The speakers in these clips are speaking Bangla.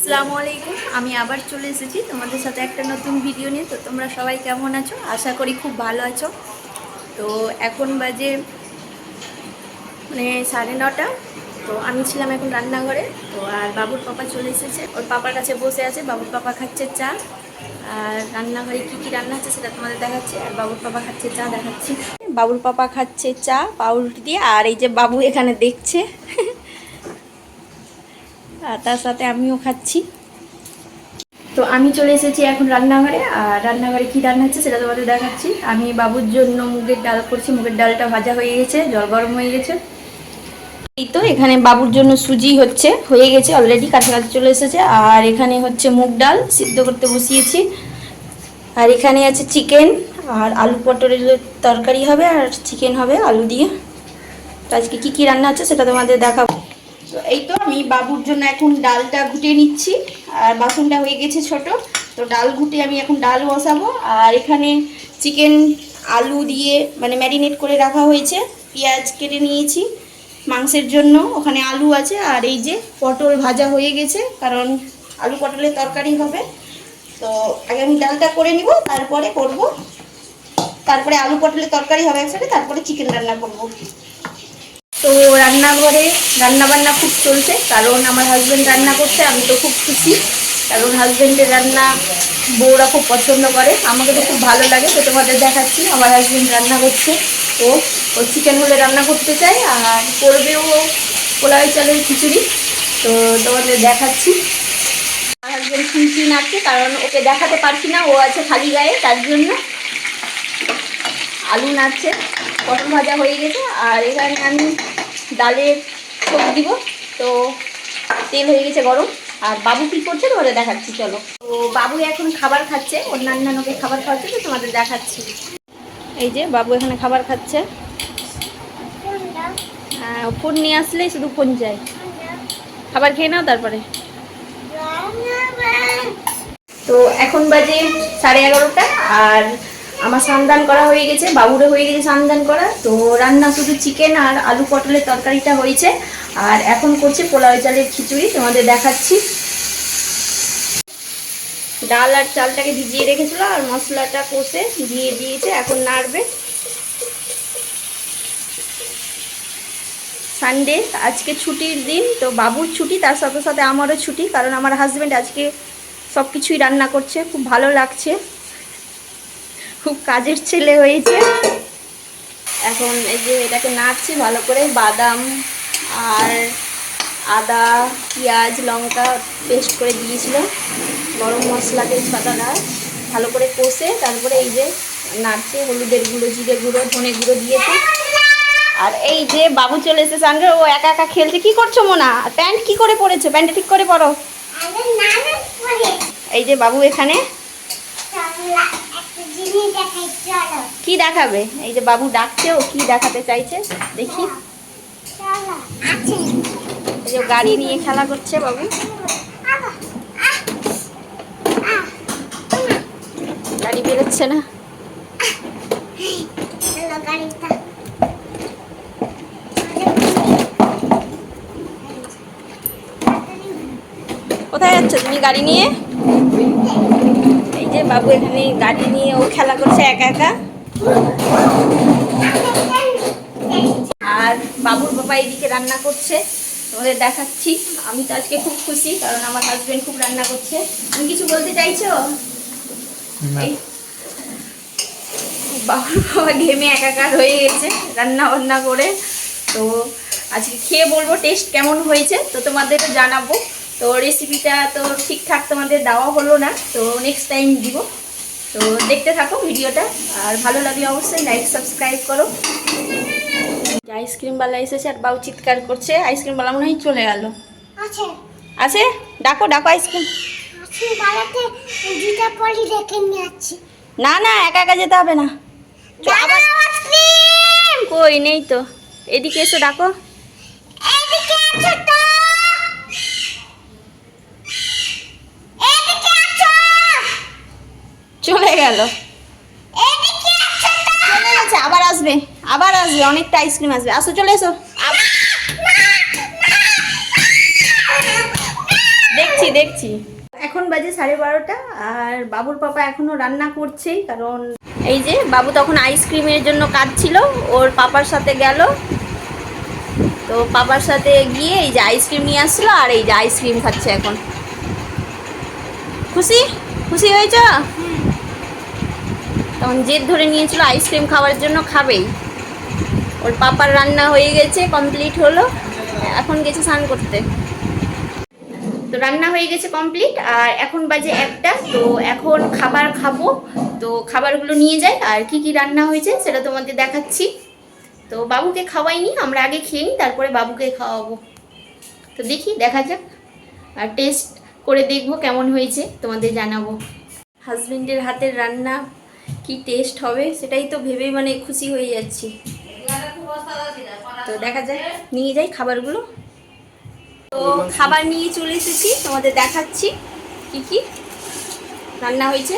আসসালামু আলাইকুম। আমি আবার চলে এসেছি তোমাদের সাথে একটা নতুন ভিডিও নিয়ে। তো তোমরা সবাই কেমন আছো? আশা করি খুব ভালো আছো। তো এখন বাজে 9:30। তো আমি ছিলাম এখন রান্নাঘরে। তো আর বাবুর পাপা চলে এসেছে, ওর পাপার কাছে বসে আছে। বাবুর পাপা খাচ্ছে চা, আর রান্নাঘরে কী কী রান্না হচ্ছে সেটা তোমাদের দেখাচ্ছি। আর বাবুর পাপা খাচ্ছে চা দেখাচ্ছি। বাবুর পাপা খাচ্ছে চা পাউরুটি দিয়ে, আর এই যে বাবু এখানে দেখছে আর তার সাথে আমিও খাচ্ছি। তো আমি চলে এসেছি এখন রান্নাঘরে, আর রান্নাঘরে কি রান্না হচ্ছে সেটা তোমাদের দেখাচ্ছি। আমি বাবুর জন্য মুগের ডাল করছি। মুগের ডালটা ভাজা হয়ে গেছে, জল গরম হয়ে গেছে। এই তো এখানে বাবুর জন্য সুজি হয়ে গেছে অলরেডি, কাছাকাছি চলে এসেছে। আর এখানে হচ্ছে মুগ ডাল সিদ্ধ করতে বসিয়েছি। আর এখানে আছে চিকেন, আর আলু পটলের তরকারি হবে, আর চিকেন হবে আলু দিয়ে। তো আজকে কী কী রান্না হচ্ছে সেটা তোমাদের দেখাবো। তো এই তো আমি বাবুর জন্য এখন ডালটা ঘুটিয়ে নিচ্ছি। আর বাসনটা হয়ে গেছে ছোট, তো ডাল ঘুটে আমি এখন ডাল বসাবো। আর এখানে চিকেন আলু দিয়ে ম্যারিনেট করে রাখা হয়েছে, পেঁয়াজ কেটে নিয়েছি মাংসের জন্য। ওখানে আলু আছে, আর এই যে পটল ভাজা হয়ে গেছে, কারণ আলু পটলের তরকারি হবে। তো আগে আমি ডালটা করে নিব, তারপরে আলু পটলের তরকারি হবে একসাথে, তারপরে চিকেন রান্না করব। তো রান্নাঘরে রান্নাবান্না খুব চলছে, কারণ আমার হাজব্যান্ড রান্না করছে। আমি তো খুব খুশি, কারণ হাজব্যান্ডের রান্না বউরা খুব পছন্দ করে, আমাকে তো খুব ভালো লাগে। তো তোমাদের দেখাচ্ছি আমার হাজব্যান্ড রান্না করছে। তো ও চিকেন হলে রান্না করতে চাই, আর করবেও পোলাও চালের খিচুড়ি। তো তোমাদের দেখাচ্ছি। আমার হাজব্যান্ড খিচুড়ি নাড়ছে, কারণ ওকে দেখাতে পারছি না, ও আছে খালি গায়ে, তার জন্য। আলু নাড়ছে, পটল ভাজা হয়ে গেছে। আর এখানে আমি ডালের ছোপ দিব। তো তেল হয়ে গেছে গরম। আর বাবু কী করছে তোমাদের দেখাচ্ছি, চলো। তো বাবু এখন খাবার খাচ্ছে, ওর নান্নানোকে খাবার খাওয়াচ্ছে, তো তোমাদের দেখাচ্ছি। এই যে বাবু এখানে খাবার খাচ্ছে। ফোন নিয়ে আসলেই শুধু ফোন চাই। খাবার খেয়ে নাও তারপরে। তো এখন বাজে 11:30, আর আমার স্নান করা হয়ে গেছে, বাবুরে হয়ে গেছে স্নান করা। তো রান্না শুধু চিকেন আর আলু পটলের তরকারিটা হয়েছে, আর এখন করছে পোলাও চালের খিচুড়ি, তোমাদের দেখাচ্ছি। ডাল আর চালটাকে ভিজিয়ে রেখেছিল, আর মশলাটা কষে দিয়ে দিয়েছে, এখন নাড়বে। সানডে আজকে ছুটির দিন, তো বাবুর ছুটি, তার সাথে সাথে আমারও ছুটি, কারণ আমার হাজব্যান্ড আজকে সব কিছুই রান্না করছে। খুব ভালো লাগছে, খুব কাজের ছেলে হয়েছে। এখন এই যে এটাকে নাড়ছি ভালো করে। বাদাম আর আদা পেঁয়াজ লঙ্কা পেস্ট করে দিয়েছিল, গরম মশলা তেজপাতা ভালো করে কষে তারপরে এই যে নাড়ছে। হলুদের গুঁড়ো, জিরে গুঁড়ো, ধনে গুঁড়ো দিয়েছে। আর এই যে বাবু চলে এসেছে সঙ্গে, ও একা একা খেলছে। কি করছো মোনা? প্যান্ট কি করে পরেছো? প্যান্টটা ঠিক করে পরো। এই যে বাবু এখানে কি দেখাবে, এই যে বাবু ডাকছে, ও কি দেখাতে চাইছে দেখি। এই যে গাড়ি নিয়ে খেলা করছে বাবু। গাড়ি বেরোচ্ছে না। কোথায় যাচ্ছ তুমি গাড়ি নিয়ে? এই যে বাবু এখানে গাড়ি নিয়ে ও খেলা করছে একা একা। আর বাবুর বাবা এইদিকে রান্না করছে, তোমাদের দেখাচ্ছি। আমি তো আজকে খুব খুশি, কারণ আমার হাজবেন্ড খুব রান্না করছে। তুমি কিছু বলতে চাইছো? বাবুর বাবা ঘেমে একাকার হয়ে গেছে রান্না বান্না করে। তো আজকে খেয়ে বলবো টেস্ট কেমন হয়েছে, তো তোমাদের জানাবো। তো রেসিপিটা তো ঠিকঠাক তোমাদের দেওয়া হলো না, তো নেক্সট টাইম দিব। তো দেখতে থাকো ভিডিওটা, আর ভালো লাগলে অবশ্যই লাইক সাবস্ক্রাইব করো। আইসক্রিমওয়ালা এসেছে, আর বাবু চিৎকার করছে। আইসক্রিমওয়ালা মনে হয় চলে গেল। আছে, ডাকো ডাকো আইসক্রিম। না না, একা একা যেতে হবে না। কই নেই তো, এদিকে এসো, ডাকো। চলে গেল, আবার আসবে, আবার আসবে, অনেকটা আইসক্রিম আসবে। আসো, চলে এসো। দেখছি দেখছি। এখন বাজে 12:30 আর বাবুর পাপা এখনো রান্না করছেই, কারণ এই যে বাবু তখন আইসক্রিমের জন্য কাঁদছিল, ওর পাপার সাথে গেল, তো পাপার সাথে গিয়ে এই যে আইসক্রিম নিয়ে আসছিল আর এই যে আইসক্রিম খাচ্ছে এখন। খুশি খুশি হয়েছ? তখন জেদ ধরে নিয়েছিল আইসক্রিম খাওয়ার জন্য, খাবেই। ওর পাপার রান্না হয়ে গেছে, কমপ্লিট হলো, এখন গেছে স্নান করতে। তো রান্না হয়ে গেছে কমপ্লিট আর এখন বাজে 1টা। তো এখন খাবার খাবো, তো খাবারগুলো নিয়ে যাই আর কি কি রান্না হয়েছে সেটা তোমাদের দেখাচ্ছি। তো বাবুকে খাওয়াইনি, আমরা আগে খেয়ে নিই, তারপরে বাবুকে খাওয়াবো। তো দেখি, দেখা যাক, আর টেস্ট করে দেখবো কেমন হয়েছে, তোমাদের জানাবো। হাজবেন্ডের হাতের রান্না কি টেস্ট হবে সেটাই তো ভেবেই মানে খুশি হয়ে যাচ্ছি। তো দেখা যাক, নিয়ে যাই খাবারগুলো। তো খাবার নিয়ে চলে এসেছি, তোমাদের দেখাচ্ছি কি কি রান্না হয়েছে।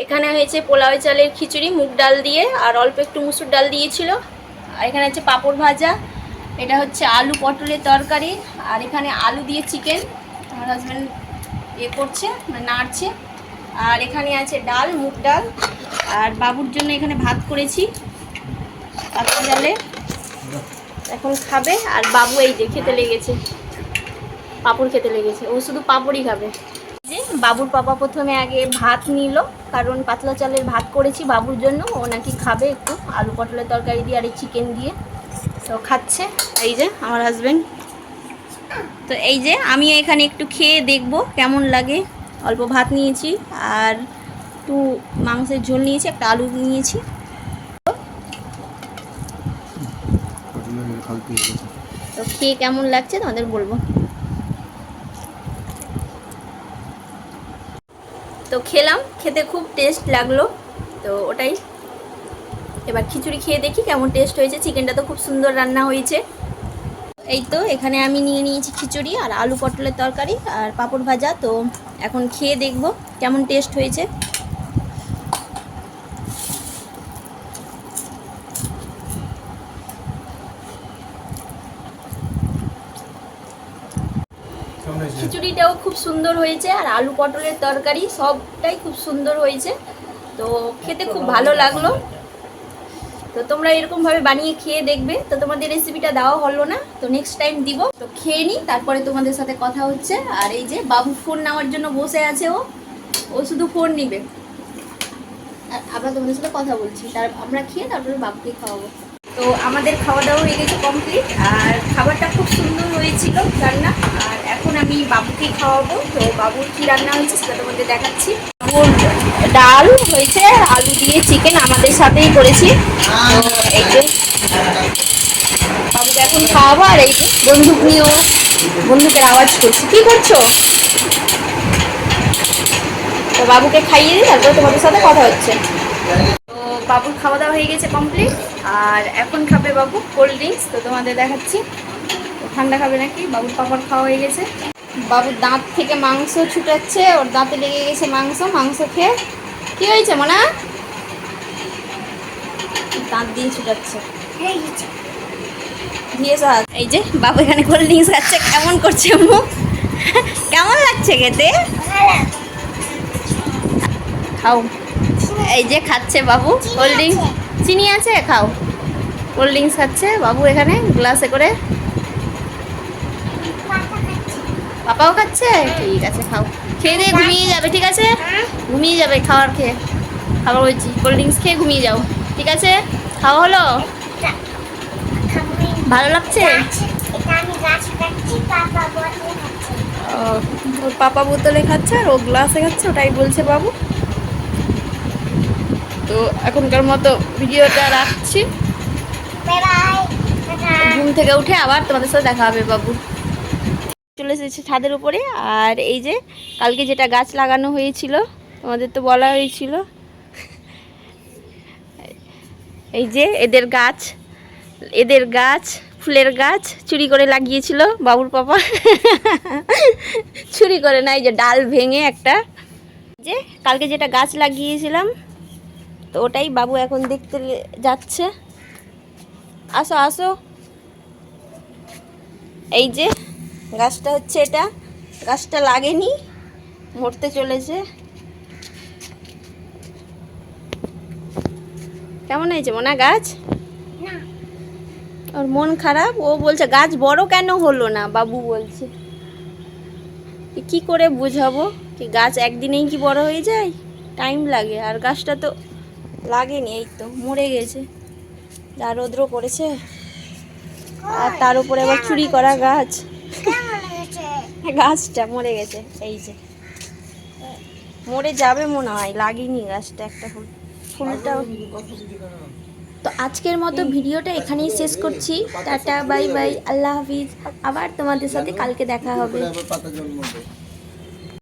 এখানে হয়েছে পোলাও চালের খিচুড়ি মুগ ডাল দিয়ে, আর অল্প একটু মুসুর ডাল দিয়েছিল। আর এখানে হচ্ছে পাঁপড় ভাজা, এটা হচ্ছে আলু পটলের তরকারি, আর এখানে আলু দিয়ে চিকেন আমার হাজব্যান্ড করছে, মানে নাড়ছে। আর এখানে আছে ডাল, মুগ ডাল, আর বাবুর জন্য এখানে ভাত করেছি পাতলা ডালে, এখন খাবে। আর বাবু এই যে খেতে লেগেছে, পাঁপড় খেতে লেগেছে, ও শুধু পাঁপড়ই খাবে। যে বাবুর পাপা প্রথমে আগে ভাত নিল, কারণ পাতলা চালের ভাত করেছি বাবুর জন্য, ও নাকি খাবে একটু আলু পটলের তরকারি দিয়ে আর এই চিকেন দিয়ে, তো খাচ্ছে। এই যে আমার হাজব্যান্ড। তো এই যে আমি এখানে একটু খেয়ে দেখবো কেমন লাগে। অল্প ভাত নিয়েছি আর একটু মাংসের ঝোল নিয়েছি, একটা আলু নিয়েছি। তো খেয়ে কেমন লাগছে তোমাদের বলবো। তো খেলাম, খেতে খুব টেস্ট লাগলো, তো ওটাই। এবার খিচুড়ি খেয়ে দেখি কেমন টেস্ট হয়েছে। চিকেনটা তো খুব সুন্দর রান্না হয়েছে। এই তো এখানে আমি নিয়ে নিয়েছি খিচুড়ি আর আলু পটলের তরকারি আর পাঁপড় ভাজা। তো এখন খেয়ে দেখবো কেমন টেস্ট হয়েছে। খিচুড়িটাও খুব সুন্দর হয়েছে আর আলু পটলের তরকারি সবটাই খুব সুন্দর হয়েছে, তো খেতে খুব ভালো লাগলো। তো তোমরা এরকমভাবে বানিয়ে খেয়ে দেখবে। তো তোমাদের রেসিপিটা দেওয়া হলো না, তো নেক্সট টাইম দিব। তো খেয়ে নিই, তারপরে তোমাদের সাথে কথা হচ্ছে। আর এই যে বাবু ফোন নেওয়ার জন্য বসে আছে, ও শুধু ফোন নিবে, আর আবার তোমাদের সাথে কথা বলছি। আমরা খেয়ে তারপরে বাবুকে খাওয়াবো। তো আমাদের খাওয়া দাওয়া হয়ে গেছে কমপ্লিট, আর খাবারটা খুব সুন্দর হয়েছিল রান্না। আর এখন আমি বাবুকে খাওয়াবো। তো বাবুর কি রান্না হয়েছে সেটা তোমাদের দেখাচ্ছি। বাবুর ডাল হয়েছে, আলু দিয়ে চিকেন আমাদের সাথেই করেছি। তো এই যে বাবুকে এখন খাওয়াবো। আর এই যে বন্দুক নিয়েও বন্দুকের আওয়াজ করছি, কি করছো? তো বাবুকে খাইয়ে দিই, তারপরে তোমাদের সাথে কথা হচ্ছে। তো বাবুর খাওয়া দাওয়া হয়ে গেছে কমপ্লিট, আর এখন খাবে বাবু কোল্ড ড্রিঙ্কস। তো তোমাদের দেখাচ্ছি। ঠান্ডা খাবে নাকি। বাবুর পাপার খাওয়া হয়ে গেছে। বাবুর দাঁত থেকে মাংস ছুটাচ্ছে, ওর দাঁতে লেগে গেছে মাংস খেয়ে। কি হয়েছে মনা? দাঁত দিয়ে ছুটাচ্ছে। এই যে বাবু এখানে কোল্ড ড্রিঙ্কস খাচ্ছে। কেমন করছে মুখ? কেমন লাগছে খেতে? খাও। এই যে খাচ্ছে বাবু কোল্ড ড্রিঙ্কস। চিনি আছে, খাও। কোল্ড ড্রিঙ্কস খাচ্ছে বাবু এখানে গ্লাসে করে। পাপাও খাচ্ছে, ঠিক আছে খাও। খেয়ে দিয়ে ঘুমিয়ে যাবে, ঠিক আছে? ঘুমিয়ে যাবে খাবার খেয়ে। খাবার বলছি, কোল্ড ড্রিঙ্কস খেয়ে ঘুমিয়ে যাও, ঠিক আছে? খাওয়া হলো? ভালো লাগছে? ওর পাপা বোতলে খাচ্ছে আর ও গ্লাসে খাচ্ছে, ওটাই বলছে বাবু। তো এখনকার মতো ভিডিওটা রাখছি। ঘুম থেকে উঠে আবার তোমাদের সাথে দেখা হবে। বাবু চলে এসেছে ছাদের উপরে। আর এই যে কালকে যেটা গাছ লাগানো হয়েছিল, তোমাদের তো বলা হয়েছিল, এই যে এদের গাছ ফুলের গাছ চুরি করে লাগিয়েছিল বাবুর পাপা। চুরি করে না, এই যে ডাল ভেঙে একটা, যে কালকে যেটা গাছ লাগিয়েছিলাম, তো ওটাই বাবু এখন দেখতে যাচ্ছে। আসো আসো। এই যে গাছটা হচ্ছে, এটা গাছটা লাগেনি, মরতে চলেছে। কেমন হয়েছে মোনা গাছ? ওর মন খারাপ, ও বলছে গাছ বড় কেন হলো না, বাবু বলছে। কি করে বুঝাবো কি গাছ একদিনেই কি বড় হয়ে যায়? টাইম লাগে। আর গাছটা তো লাগেনি, এই তো মরে গেছে, যা রৌদ্র পড়েছে। আর তার উপরে আবার চুরি করা গাছ, গাছটা মরে গেছে। এই যে মরে যাবে মনে হয়, লাগেনি গাছটা একটা ফুল, ফুলটাও। তো আজকের মতো ভিডিওটা এখানেই শেষ করছি। টাটা, বাই বাই, আল্লাহ হাফিজ। আবার তোমাদের সাথে কালকে দেখা হবে।